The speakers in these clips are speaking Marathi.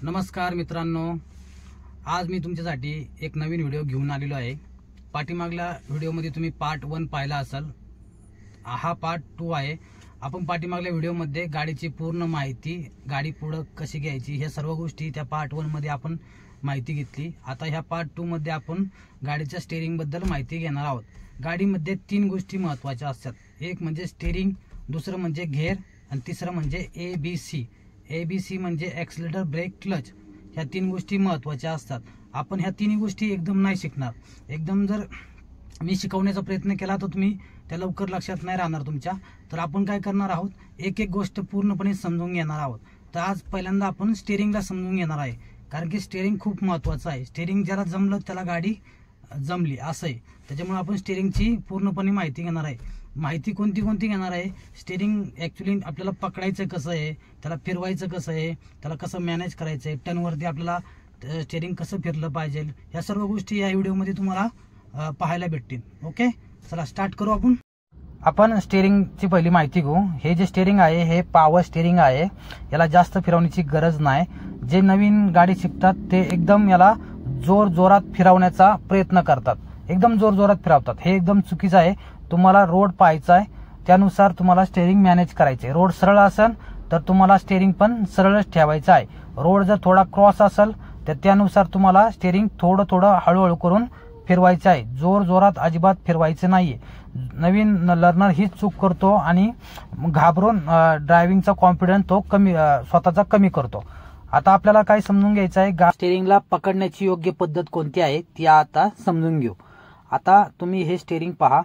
नमस्कार मित्रांनो, आज मी तुमच्यासाठी एक नवीन व्हिडिओ घेऊन आलेलो आहे। पाठीमागल्या व्हिडिओमध्ये तुम्ही पार्ट 1 पाहिला असेल, हा पार्ट 2 आहे। आपण पाठीमागल्या व्हिडिओमध्ये गाडीची पूर्ण माहिती, गाडी पुढे कशी घ्यायची, हे सर्व गोष्टी त्या पार्ट 1 मध्ये आपण माहिती घेतली। आता ह्या पार्ट 2 मध्ये आपण गाडीच्या स्टीअरिंग बद्दल माहिती घेणार आहोत। गाडीमध्ये 3 गोष्टी महत्त्वाच्या असतात, एक म्हणजे स्टीअरिंग, दुसरं म्हणजे गिअर आणि तिसरं म्हणजे ABC। ABC म्हणजे ॲक्सिलरेटर, ब्रेक, क्लच, ह्या 3 गोष्टी महत्त्वाच्या असतात। आपण ह्या 3 गोष्टी एकदम नाही शिकणार। एकदम जर मी शिकवण्याचा प्रयत्न केला तर तुम्ही त्या लवकर लक्षात नाही राहणार तुमच्या। तर आपण काय करणार आहोत, एक एक गोष्ट पूर्णपणे समजून घेणार आहोत। तर आज पहिल्यांदा आपण स्टीअरिंगला समजून घेणार आहे, कारण की स्टीअरिंग खूप महत्त्वाचं आहे। स्टीअरिंग ज्याला जमलं त्याला गाडी जमली असं आहे। त्याच्यामुळे आपण स्टीअरिंगची पूर्णपणे माहिती घेणार आहे। माहिती कोणती घेणार आहे, स्टीअरिंग ॲक्च्युली आपल्याला पकडायचं कसं आहे, त्याला फिरवायचं कसं आहे, त्याला कसं मॅनेज करायचं आहे, टर्नवरती आपल्याला स्टीअरिंग कसं फिरलं पाहिजे, ह्या सर्व गोष्टी या व्हिडिओमध्ये तुम्हाला पाहायला भेटतील। ओके, चला स्टार्ट करू आपण स्टीअरिंगची पहिली माहिती घेऊ। हे जे स्टीअरिंग आहे हे पॉवर स्टीअरिंग आहे, याला जास्त फिरवण्याची गरज नाही। जे नवीन गाडी शिकतात ते एकदम याला जोरात फिरवण्याचा प्रयत्न करतात, एकदम जोरात फिरवतात। हे एकदम चुकीचं आहे। तुम्हाला रोड पाहायचा आहे, त्यानुसार तुम्हाला स्टीअरिंग मॅनेज करायचे। रोड सरळ असेल तर तुम्हाला स्टीअरिंग पण सरळच ठेवायचं आहे। रोड जर थोडा क्रॉस असेल तर त्यानुसार तुम्हाला स्टीअरिंग थोडं हळूहळू करून फिरवायचं आहे, जोरात अजिबात फिरवायचं नाहीये। नवीन लर्नर हीच चूक करतो आणि घाबरून ड्रायव्हिंगचा कॉन्फिडन्स तो स्वतःचा कमी करतो। आता आपल्याला काय समजून घ्यायचं आहे, स्टीअरिंगला पकडण्याची योग्य पद्धत कोणती आहे ती आता समजून घेऊ। आता तुम्ही हे स्टीअरिंग पहा,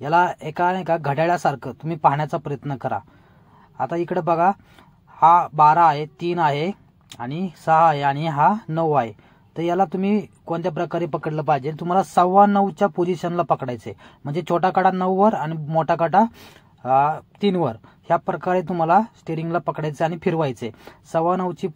याला एका घड्याळासारखं तुम्ही पाहण्याचा प्रयत्न करा। आता इकडे बघा, हा 12 आहे, 3 आहे आणि 6 आहे आणि हा 9 आहे। तर याला तुम्ही कोणत्या प्रकारे पकडलं पाहिजे, तुम्हाला 9:15च्या पोझिशनला पकडायचे, म्हणजे छोटा कडा 9 वर आणि मोठा कडा 3 वर, ह्या प्रकारे तुम्हाला स्टीअरिंगला पकडायचे आणि फिरवायचे। 9:15ची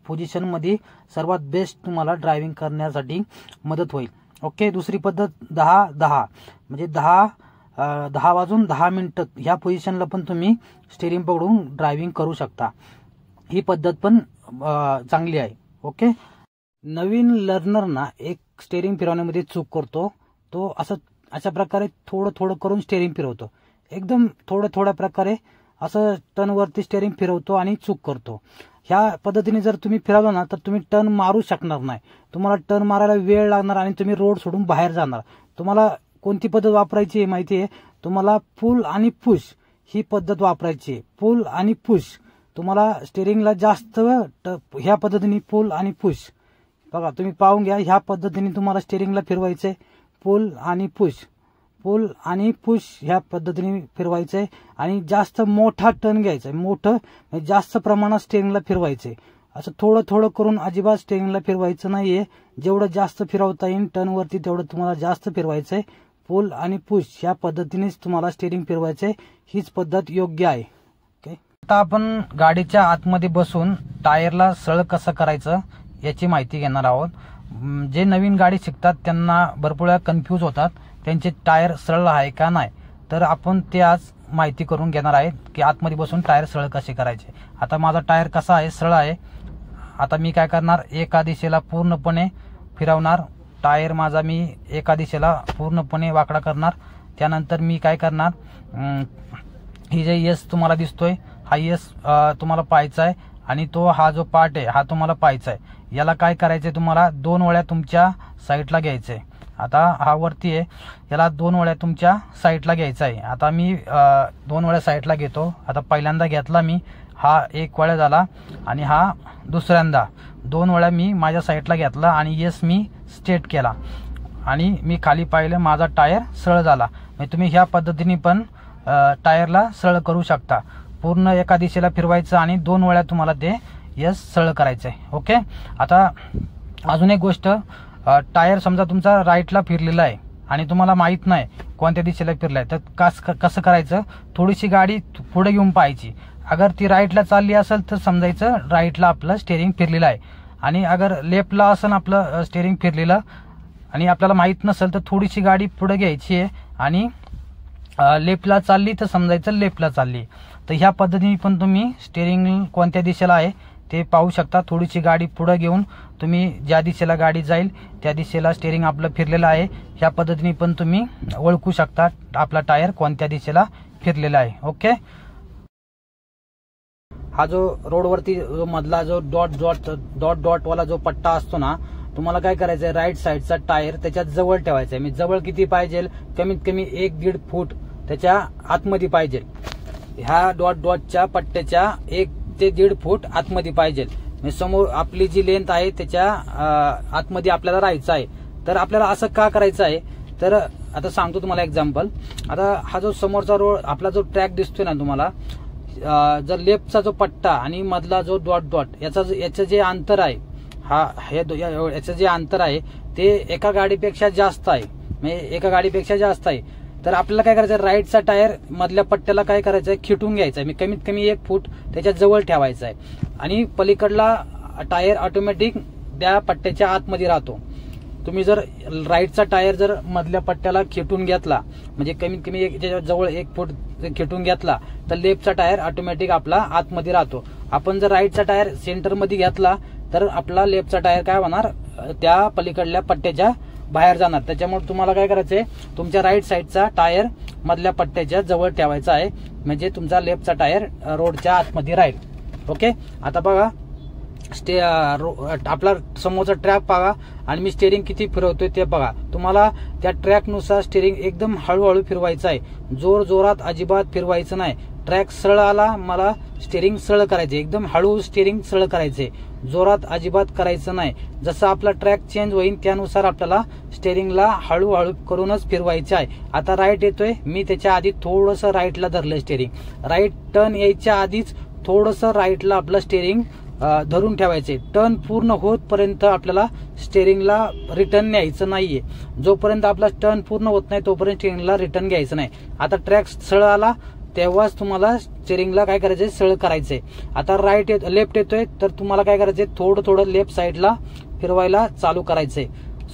पोझिशन मध्ये सर्वात बेस्ट तुम्हाला ड्रायव्हिंग करण्यासाठी मदत होईल। ओके, दुसरी पद्धत 10-10 म्हणजे 10 वाजून 10 मिनिटं ह्या पोझिशनला पण तुम्ही स्टीअरिंग पकडून ड्रायव्हिंग करू शकता। ही पद्धत पण चांगली आहे। ओके, नवीन लर्नरना एक स्टीअरिंग फिरवण्यामध्ये चूक करतो, तो अशा प्रकारे थोडं करून स्टीअरिंग फिरवतो, एकदम थोड्या प्रकारे असं टर्नवरती स्टीअरिंग फिरवतो आणि चूक करतो। ह्या पद्धतीने जर तुम्ही फिरवलं ना तर तुम्ही टर्न मारू शकणार नाही, तुम्हाला टर्न मारायला वेळ लागणार आणि तुम्ही रोड सोडून बाहेर जाणार। तुम्हाला कोणती पद्धत वापरायची आहे माहिती आहे, तुम्हाला पुल आणि पुश ही पद्धत वापरायची आहे। पुल आणि पुश तुम्हाला स्टीअरिंगला जास्त ह्या पद्धतीने पुल आणि पुश बघा, तुम्ही पाहून घ्या, ह्या पद्धतीने तुम्हाला स्टीअरिंगला फिरवायचंय। पुल आणि पुश ह्या पद्धतीने फिरवायचंय आणि जास्त मोठा टर्न घ्यायचा, मोठं म्हणजे जास्त प्रमाणात स्टीअरिंगला फिरवायचंय। असं थोडं करून अजिबात स्टीअरिंगला फिरवायचं नाहीये। जेवढं जास्त फिरवता येईल टर्नवरती तेवढं तुम्हाला जास्त फिरवायचंय। पुल आणि पुश ह्या पद्धतीनेच तुम्हाला स्टीअरिंग फिरवायचंय, हीच पद्धत योग्य आहे। ओके, आता आपण गाडीच्या आतमध्ये बसून टायरला सरळ कसं करायचं याची माहिती घेणार आहोत। जे नवीन गाडी शिकतात त्यांना भरपूर वेळा कन्फ्यूज होतात, त्यांचे टायर सरळ आहे का नाही। तर आपण ते आज माहिती करून घेणार आहे की आतमध्ये बसून टायर सरळ कसे करायचे। आता माझा टायर कसा आहे, सरळ आहे। आता मी काय करणार, एका दिशेला पूर्णपणे फिरवणार टायर माझा, मी एका दिशेला पूर्णपणे वाकडा करणार। त्यानंतर मी काय करणार, ही जे यस तुम्हाला दिसतोय हा यस तुम्हाला पाहायचा आहे आणि हा जो पार्ट आहे हा तुम्हाला पाहायचा आहे। याला काय करायचंय, तुम्हाला 2 वळ्या तुमच्या साईडला घ्यायचंय। आता हा वरती आहे, याला 2 वळ्या तुमच्या साईडला घ्यायचा आहे। आता मी 2 वळ्या साईडला घेतो। आता पहिल्यांदा घेतला मी, हा 1 वळ्या झाला आणि हा दुसऱ्यांदा 2 वळ्या मी माझ्या साईडला घेतला आणि यस मी स्ट्रेट केला आणि मी खाली पाहिलं, माझा टायर सरळ झाला। म्हणजे तुम्ही ह्या पद्धतीने पण टायरला सरळ करू शकता। पूर्ण एका दिशेला फिरवायचं आणि 2 वळ्या तुम्हाला ते यस सरळ करायचंय। ओके, आता अजून एक गोष्ट, टायर समजा तुमचा राईटला फिरलेला आहे आणि तुम्हाला माहित नाही कोणत्या दिशेला फिरलाय, तर कसं करायचं, थोडीशी गाडी पुढे घेऊन पाहायची। अगर ती राईटला चालली असेल तर समजायचं राईटला आपलं स्टीअरिंग फिरलेलं आहे, आणि अगर लेफ्टला असेल आपलं स्टीअरिंग फिरलेलं आणि आपल्याला माहित नसेल तर थोडीशी गाडी पुढे घ्यायची आहे आणि लेफ्टला चालली तर समजायचं लेफ्टला चालली। तर ह्या पद्धतीने पण तुम्ही स्टीअरिंग कोणत्या दिशेला आहे ते पाहू शकता. थोडीशी गाडी पुढे घेऊन तुम्ही ज्या दिशेला गाडी जाईल त्या दिशेला स्टेअरिंग आपलं फिरलेलं आहे. ह्या पद्धतीने पण तुम्ही ओळखू शकता आपला टायर कोणत्या दिशेला फिरलेला आहे. ओके. हा जो रोडवरती जो मधला जो डॉट वाला जो पट्टा असतो ना, तुम्हाला काय करायचंय, राईट साईडचा टायर त्याच्यात जवळ ठेवायचा आहे. मी जवळ किती पाहिजे, कमीत कमी 1-1.5 फूट त्याच्या आतमध्ये पाहिजे. ह्या डॉटच्या पट्ट्याच्या 1 ते 1.5 फूट आतमध्ये पाहिजे. म्हणजे समोर आपली जी लेंथ आहे त्याच्या आतमध्ये आपल्याला राहायचं आहे. तर आपल्याला असं का करायचं आहे, तर आता सांगतो तुम्हाला एक्झाम्पल. आता हा जो समोरचा रोड आपला जो ट्रॅक दिसतोय ना तुम्हाला, जर लेफ्टचा जो पट्टा आणि मधला जो डॉट याचं जे अंतर आहे, याचं जे अंतर आहे ते एका गाडीपेक्षा जास्त आहे. म्हणजे एका गाडीपेक्षा जास्त आहे. तर आपल्याला काय करायचं, राईटचा टायर मधल्या पट्ट्याला काय करायचं आहे, खिटून घ्यायचा आहे. मी कमीत कमी 1 फूट त्याच्या जवळ ठेवायचा आहे. आणि पलीकडला टायर ऑटोमॅटिक त्या पट्ट्याच्या आतमध्ये राहतो. तुम्ही जर राईटचा टायर जर मधल्या पट्ट्याला खिटून घेतला, म्हणजे कमीत कमी जवळ 1 फूट खिटून घेतला, तर लेफ्टचा टायर ऑटोमॅटिक आपला आतमध्ये राहतो. आपण जर राईटचा टायर सेंटरमध्ये घेतला तर आपला लेफ्टचा टायर काय होणार, त्या पलीकडल्या पट्ट्याच्या बाहेर जाणार. त्याच्यामुळे तुम्हाला काय करायचंय, तुमच्या राईट साईडचा टायर मधल्या पट्ट्याच्या जवळ ठेवायचा आहे. म्हणजे तुमचा लेफ्टचा टायर रोडच्या आतमध्ये राहील. ओके. आता बघा, आपला समोरचा ट्रॅक बघा आणि मी स्टेअरिंग किती फिरवतोय ते बघा. तुम्हाला त्या ट्रॅकनुसार स्टेअरिंग एकदम हळूहळू फिरवायचं आहे. जोरात अजिबात फिरवायचं नाही. ट्रॅक सरळ आला, मला स्टेअरिंग सरळ करायचे, एकदम हळू स्टेअरिंग सरळ करायचे, जोरात अजिबात करायचं नाही. जसं आपला ट्रॅक चेंज होईल त्यानुसार आपल्याला स्टेअरिंगला हळूहळू करूनच फिरवायचे आहे. आता राईट येतोय, मी त्याच्या आधी थोडंसं राईटला धरलं स्टेअरिंग. राईट टर्न यायच्या आधीच थोडंसं राईटला आपलं स्टेअरिंग धरून ठेवायचे. टर्न पूर्ण होतपर्यंत आपल्याला स्टेअरिंगला रिटर्न न्यायचं नाहीये. जोपर्यंत आपला टर्न पूर्ण होत नाही तोपर्यंत स्टेअरिंगला रिटर्न घ्यायचं नाही. आता ट्रॅक सरळ आला तेव्हाच तुम्हाला स्टेअरिंगला काय करायचंय, सरळ करायचंय. आता लेफ्ट येतोय तर तुम्हाला काय करायचंय, थोडं लेफ्ट साईडला फिरवायला चालू करायचंय.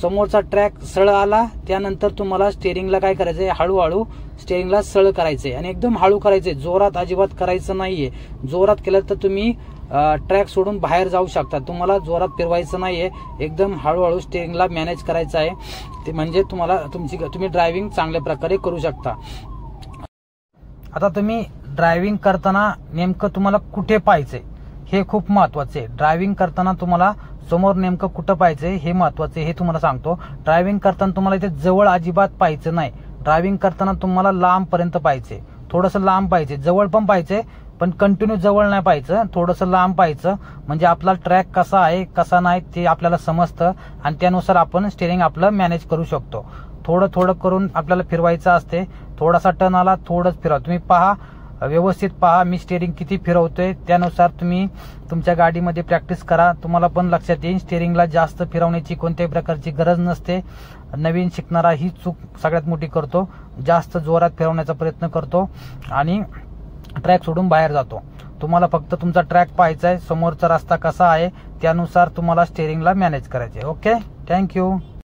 समोरचा ट्रॅक सरळ आला त्यानंतर तुम्हाला स्टेअरिंगला काय करायचंय, हळूहळू स्टेअरिंगला सरळ करायचंय आणि एकदम हळू करायचंय. जोरात अजिबात करायचं नाहीये. जोरात केलं तर तुम्ही ट्रॅक सोडून बाहेर जाऊ शकता. तुम्हाला जोरात फिरवायचं नाहीये. एकदम हळूहळू स्टेअरिंगला मॅनेज करायचं आहे. ते म्हणजे तुम्ही ड्रायव्हिंग चांगल्या प्रकारे करू शकता. आता तुम्ही ड्रायव्हिंग करताना नेमकं तुम्हाला कुठे पाहायचंय हे खूप महत्वाचं आहे. ड्रायव्हिंग करताना तुम्हाला समोर नेमकं कुठं पाहायचंय हे महत्वाचं आहे. हे तुम्हाला सांगतो. ड्रायव्हिंग करताना तुम्हाला इथे जवळ अजिबात पाहायचं नाही. ड्रायव्हिंग करताना तुम्हाला लांब पर्यंत पाहायचंय, थोडंसं लांब पाहिजे. जवळ पण पाहिजे पण कंटिन्यू जवळ नाही पाहायचं, थोडंसं लांब पाहायचं. म्हणजे आपला ट्रॅक कसा आहे कसा नाही ते आपल्याला समजतं आणि त्यानुसार आपण स्टेअरिंग आपलं मॅनेज करू शकतो. थोडं करून आपल्याला फिरवायचं असते. थोडासा टर्न आला थोडंच फिरवा. तुम्ही पहा, व्यवस्थित पहा मी स्टेअरिंग किती फिरवतोय, त्यानुसार तुम्ही तुमच्या गाडीमध्ये प्रॅक्टिस करा. तुम्हाला पण लक्षात येईल स्टेअरिंगला जास्त फिरवण्याची कोणत्याही प्रकारची गरज नसते. नवीन शिकणारा ही चूक सगळ्यात मोठी करतो, जास्त जोरात फिरवण्याचा प्रयत्न करतो आणि ट्रॅक सोडून बाहेर जातो. तुम्हाला फक्त तुमचा ट्रॅक पाहायचा आहे, समोरचा रस्ता कसा आहे त्यानुसार तुम्हाला स्टेअरिंगला मॅनेज करायचे. Okay, thank you.